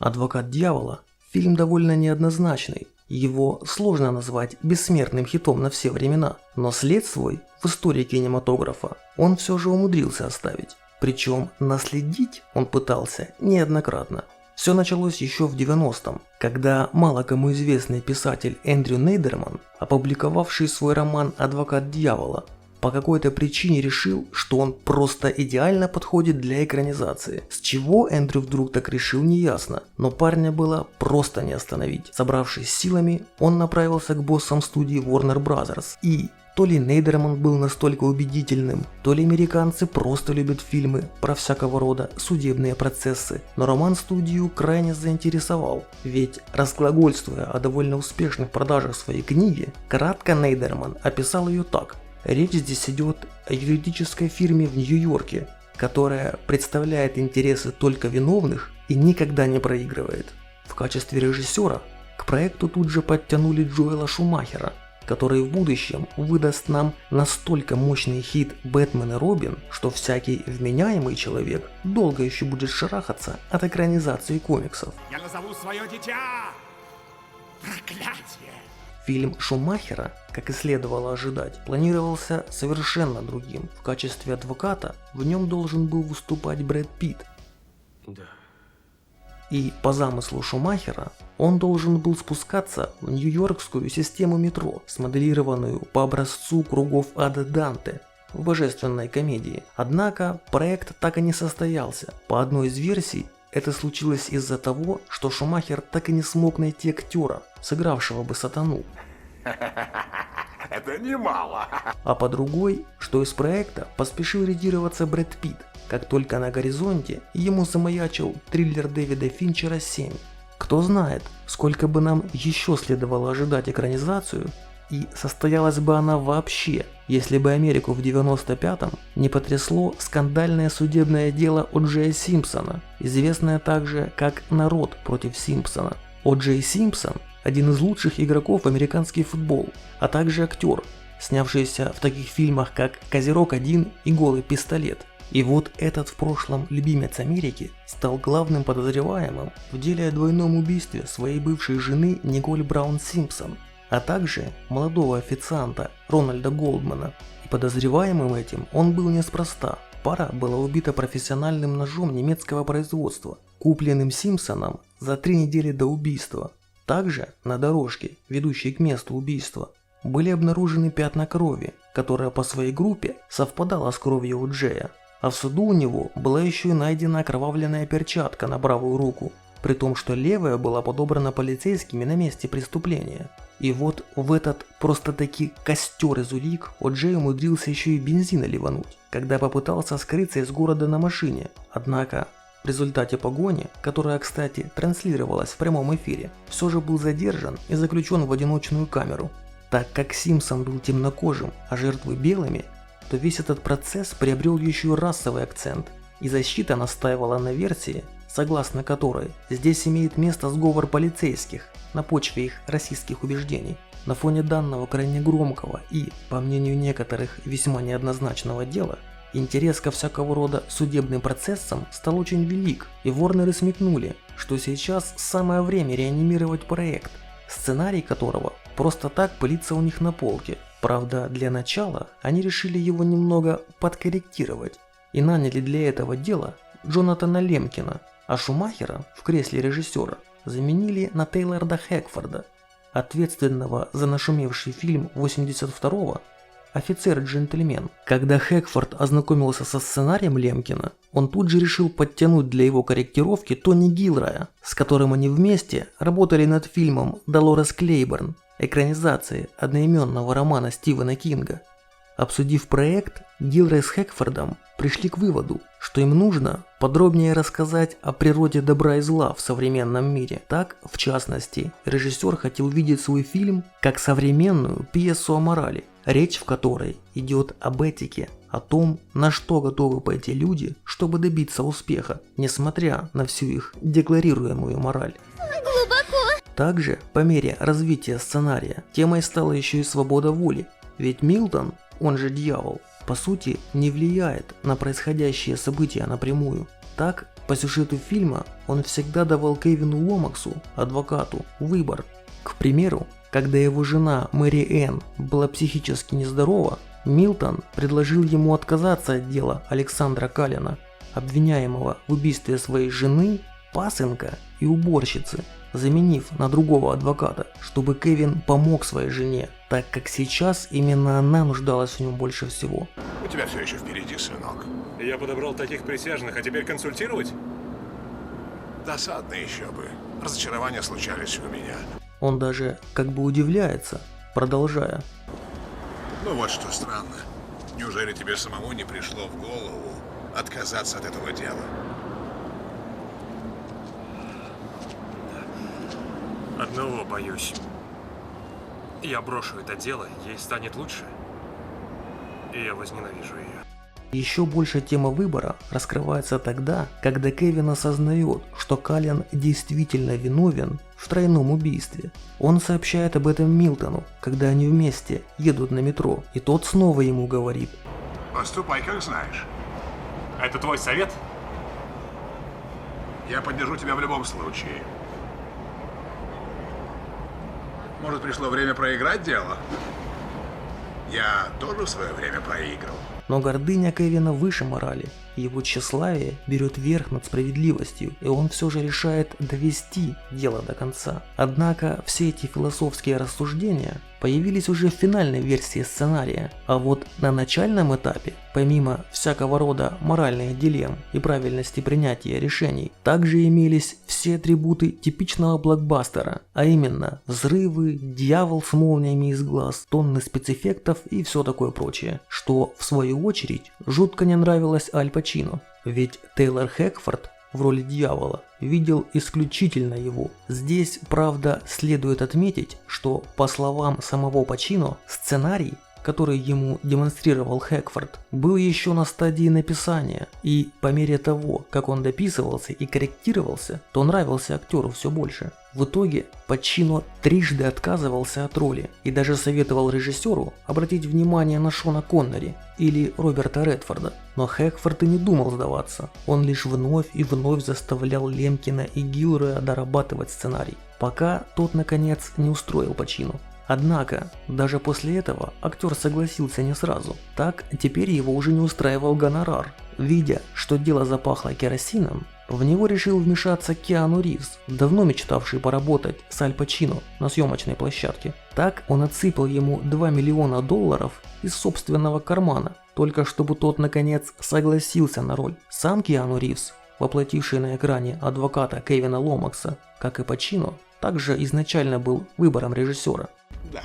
«Адвокат дьявола» – фильм довольно неоднозначный. Его сложно назвать бессмертным хитом на все времена, но след свой в истории кинематографа он все же умудрился оставить. Причем наследить он пытался неоднократно. Все началось еще в 90-м, когда мало кому известный писатель Эндрю Нейдерман, опубликовавший свой роман «Адвокат дьявола», по какой-то причине решил, что он просто идеально подходит для экранизации. С чего Эндрю вдруг так решил, неясно, но парня было просто не остановить. Собравшись силами, он направился к боссам студии Warner Bros. И то ли Нейдерман был настолько убедительным, то ли американцы просто любят фильмы про всякого рода судебные процессы, но роман студию крайне заинтересовал, ведь разглагольствуя о довольно успешных продажах своей книги, кратко Нейдерман описал ее так. Речь здесь идет о юридической фирме в Нью-Йорке, которая представляет интересы только виновных и никогда не проигрывает. В качестве режиссера к проекту тут же подтянули Джоэла Шумахера, который в будущем выдаст нам настолько мощный хит «Бэтмен и Робин», что всякий вменяемый человек долго еще будет шарахаться от экранизации комиксов. Я назову свое дитя «Проклятие». Фильм Шумахера, как и следовало ожидать, планировался совершенно другим. В качестве адвоката в нем должен был выступать Брэд Питт. Да. И по замыслу Шумахера он должен был спускаться в нью-йоркскую систему метро, смоделированную по образцу кругов ада Данте в божественной комедии. Однако проект так и не состоялся. По одной из версий, это случилось из-за того, что Шумахер так и не смог найти актера, сыгравшего бы сатану. Это немало. А по другой, что из проекта поспешил ретироваться Брэд Питт, как только на горизонте ему замаячил триллер Дэвида Финчера «7». Кто знает, сколько бы нам еще следовало ожидать экранизацию, и состоялась бы она вообще, если бы Америку в 95-м не потрясло скандальное судебное дело О. Джея Симпсона, известное также как «Народ против Симпсона». О. Джей Симпсон – один из лучших игроков в американский футбол, а также актер, снявшийся в таких фильмах как «Козерог 1» и «Голый пистолет». И вот этот в прошлом любимец Америки стал главным подозреваемым в деле о двойном убийстве своей бывшей жены Николь Браун Симпсон, а также молодого официанта Рональда Голдмана. И подозреваемым этим он был неспроста. Пара была убита профессиональным ножом немецкого производства, купленным Симпсоном за 3 недели до убийства. Также на дорожке, ведущей к месту убийства, были обнаружены пятна крови, которая по своей группе совпадала с кровью у Джея. А в суду у него была еще и найдена окровавленная перчатка на правую руку, при том, что левая была подобрана полицейскими на месте преступления. И вот в этот просто-таки костер из улик О. Джей умудрился еще и бензина ливануть, когда попытался скрыться из города на машине. Однако в результате погони, которая, кстати, транслировалась в прямом эфире, все же был задержан и заключен в одиночную камеру. Так как Симпсон был темнокожим, а жертвы белыми, то весь этот процесс приобрел еще и расовый акцент, и защита настаивала на версии, согласно которой здесь имеет место сговор полицейских на почве их расистских убеждений. На фоне данного крайне громкого и, по мнению некоторых, весьма неоднозначного дела, интерес ко всякого рода судебным процессам стал очень велик, и Ворнеры смекнули, что сейчас самое время реанимировать проект, сценарий которого просто так пылится у них на полке. Правда, для начала они решили его немного подкорректировать и наняли для этого дела Джонатана Лемкина, а Шумахера в кресле режиссера заменили на Тейлорда Хэкфорда, ответственного за нашумевший фильм 82-го «Офицер-джентльмен». Когда Хэкфорд ознакомился со сценарием Лемкина, он тут же решил подтянуть для его корректировки Тони Гилроя, с которым они вместе работали над фильмом «Долорес Клейборн», экранизации одноименного романа Стивена Кинга. Обсудив проект, Гилрой с Хэкфордом пришли к выводу, что им нужно подробнее рассказать о природе добра и зла в современном мире. Так, в частности, режиссер хотел видеть свой фильм как современную пьесу о морали, речь в которой идет об этике, о том, на что готовы пойти люди, чтобы добиться успеха, несмотря на всю их декларируемую мораль. Также, по мере развития сценария, темой стала еще и свобода воли, ведь Милтон, он же дьявол, по сути не влияет на происходящие события напрямую. Так, по сюжету фильма он всегда давал Кевину Ломаксу, адвокату, выбор. К примеру, когда его жена Мэри Энн была психически нездорова, Милтон предложил ему отказаться от дела Александра Каллена, обвиняемого в убийстве своей жены, пасынка и уборщицы, заменив на другого адвоката, чтобы Кевин помог своей жене, так как сейчас именно она нуждалась в нем больше всего. У тебя все еще впереди, сынок. Я подобрал таких присяжных, а теперь консультировать? Досадно еще бы. Разочарования случались у меня. Он даже как бы удивляется, продолжая. Ну вот что странно. Неужели тебе самому не пришло в голову отказаться от этого дела? Одного боюсь. Я брошу это дело, ей станет лучше. И я возненавижу ее. Еще больше тема выбора раскрывается тогда, когда Кевин осознает, что Каллен действительно виновен в тройном убийстве. Он сообщает об этом Милтону, когда они вместе едут на метро, и тот снова ему говорит: Поступай, как знаешь. Это твой совет? Я поддержу тебя в любом случае. Может, пришло время проиграть дело? Я тоже в свое время проиграл. Но гордыня Кевина выше морали, его тщеславие берет верх над справедливостью, и он все же решает довести дело до конца. Однако все эти философские рассуждения появились уже в финальной версии сценария, а вот на начальном этапе, помимо всякого рода моральных дилемм и правильности принятия решений, также имелись все атрибуты типичного блокбастера, а именно взрывы, дьявол с молниями из глаз, тонны спецэффектов и все такое прочее, что в свою очередь жутко не нравилось Аль Пачино, ведь Тейлор Хэкфорд в роли дьявола видел исключительно его. Здесь, правда, следует отметить, что, по словам самого Пачино, сценарий, который ему демонстрировал Хэкфорд, был еще на стадии написания, и по мере того, как он дописывался и корректировался, то нравился актеру все больше. В итоге Пачино трижды отказывался от роли и даже советовал режиссеру обратить внимание на Шона Коннери или Роберта Редфорда. Но Хэкфорд и не думал сдаваться, он лишь вновь и вновь заставлял Лемкина и Гилроя дорабатывать сценарий, пока тот наконец не устроил Пачино. Однако, даже после этого актер согласился не сразу. Так, теперь его уже не устраивал гонорар. Видя, что дело запахло керосином, в него решил вмешаться Киану Ривз, давно мечтавший поработать с Аль Пачино на съемочной площадке. Так он отсыпал ему $2 миллиона из собственного кармана, только чтобы тот наконец согласился на роль. Сам Киану Ривз, воплотивший на экране адвоката Кевина Ломакса, как и Пачино, также изначально был выбором режиссера. Да.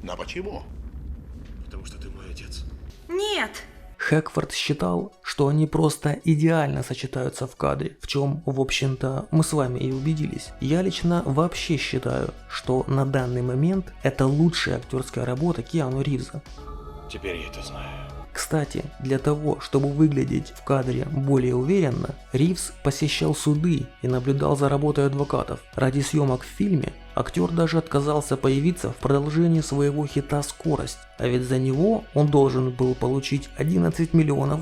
Но почему? Потому что ты мой отец. Нет! Хэкфорд считал, что они просто идеально сочетаются в кадре, в чем, в общем-то, мы с вами и убедились. Я лично вообще считаю, что на данный момент это лучшая актерская работа Киану Ривза. Теперь я это знаю. Кстати, для того, чтобы выглядеть в кадре более уверенно, Ривз посещал суды и наблюдал за работой адвокатов. Ради съемок в фильме актер даже отказался появиться в продолжении своего хита «Скорость», а ведь за него он должен был получить $11 миллионов,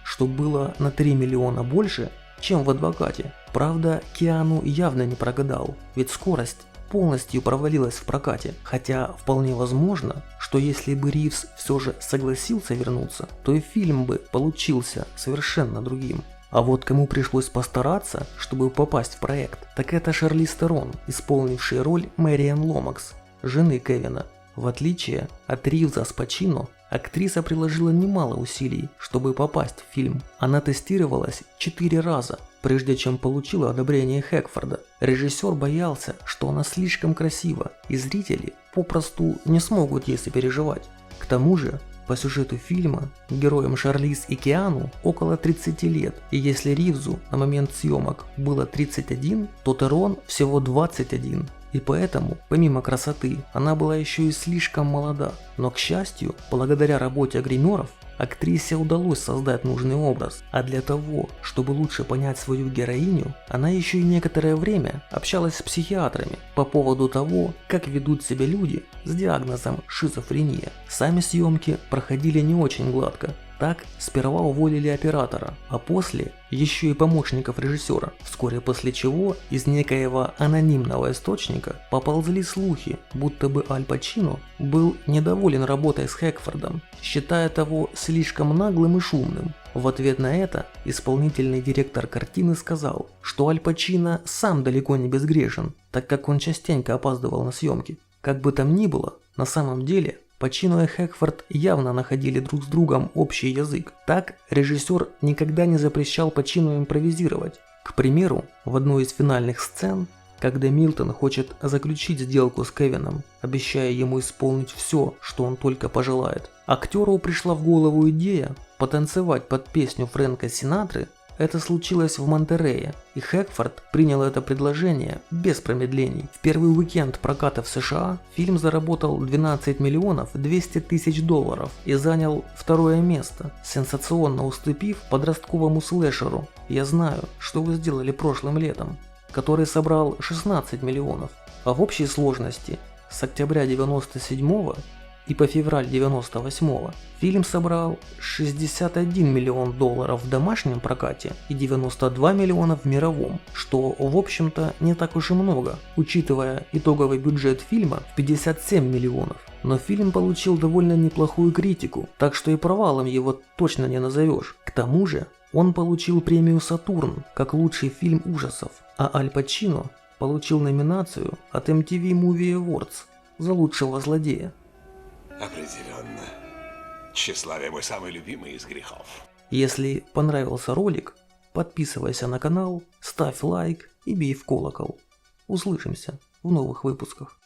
что было на 3 миллиона больше, чем в «Адвокате». Правда, Киану явно не прогадал, ведь «Скорость» полностью провалилась в прокате, хотя вполне возможно, что если бы Ривз все же согласился вернуться, то и фильм бы получился совершенно другим. А вот кому пришлось постараться, чтобы попасть в проект, так это Шарлиз Терон, исполнившая роль Мэриэн Ломакс, жены Кевина. В отличие от Ривза с Пачино, актриса приложила немало усилий, чтобы попасть в фильм. Она тестировалась 4 раза, прежде чем получила одобрение Хэкфорда. Режиссер боялся, что она слишком красива, и зрители попросту не смогут ей сопереживать. К тому же, по сюжету фильма, героям Шарлиз и Киану около 30 лет, и если Ривзу на момент съемок было 31, то Терон всего 21. И поэтому, помимо красоты, она была еще и слишком молода. Но, к счастью, благодаря работе гримеров, актрисе удалось создать нужный образ, а для того, чтобы лучше понять свою героиню, она еще и некоторое время общалась с психиатрами по поводу того, как ведут себя люди с диагнозом шизофрения. Сами съемки проходили не очень гладко. Так сперва уволили оператора, а после еще и помощников режиссера, вскоре после чего из некоего анонимного источника поползли слухи, будто бы Аль Пачино был недоволен работой с Хэкфордом, считая того слишком наглым и шумным. В ответ на это исполнительный директор картины сказал, что Аль Пачино сам далеко не безгрешен, так как он частенько опаздывал на съемки. Как бы там ни было, на самом деле Пачино и Хэкфорд явно находили друг с другом общий язык. Так режиссер никогда не запрещал Пачино импровизировать. К примеру, в одной из финальных сцен, когда Милтон хочет заключить сделку с Кевином, обещая ему исполнить все, что он только пожелает, актеру пришла в голову идея потанцевать под песню Фрэнка Синатры. Это случилось в Монтерее, и Хэкфорд принял это предложение без промедлений. В первый уикенд проката в США фильм заработал 12 миллионов 200 тысяч долларов и занял второе место, сенсационно уступив подростковому слэшеру «Я знаю, что вы сделали прошлым летом», который собрал 16 миллионов, а в общей сложности с октября 97 и по февраль 98 фильм собрал 61 миллион долларов в домашнем прокате и 92 миллиона в мировом, что в общем-то не так уж и много, учитывая итоговый бюджет фильма в 57 миллионов. Но фильм получил довольно неплохую критику, так что и провалом его точно не назовешь. К тому же он получил премию «Сатурн» как лучший фильм ужасов, а Аль Пачино получил номинацию от MTV Movie Awards за лучшего злодея. Определенно. Тщеславие мой самый любимый из грехов. Если понравился ролик, подписывайся на канал, ставь лайк и бей в колокол. Услышимся в новых выпусках.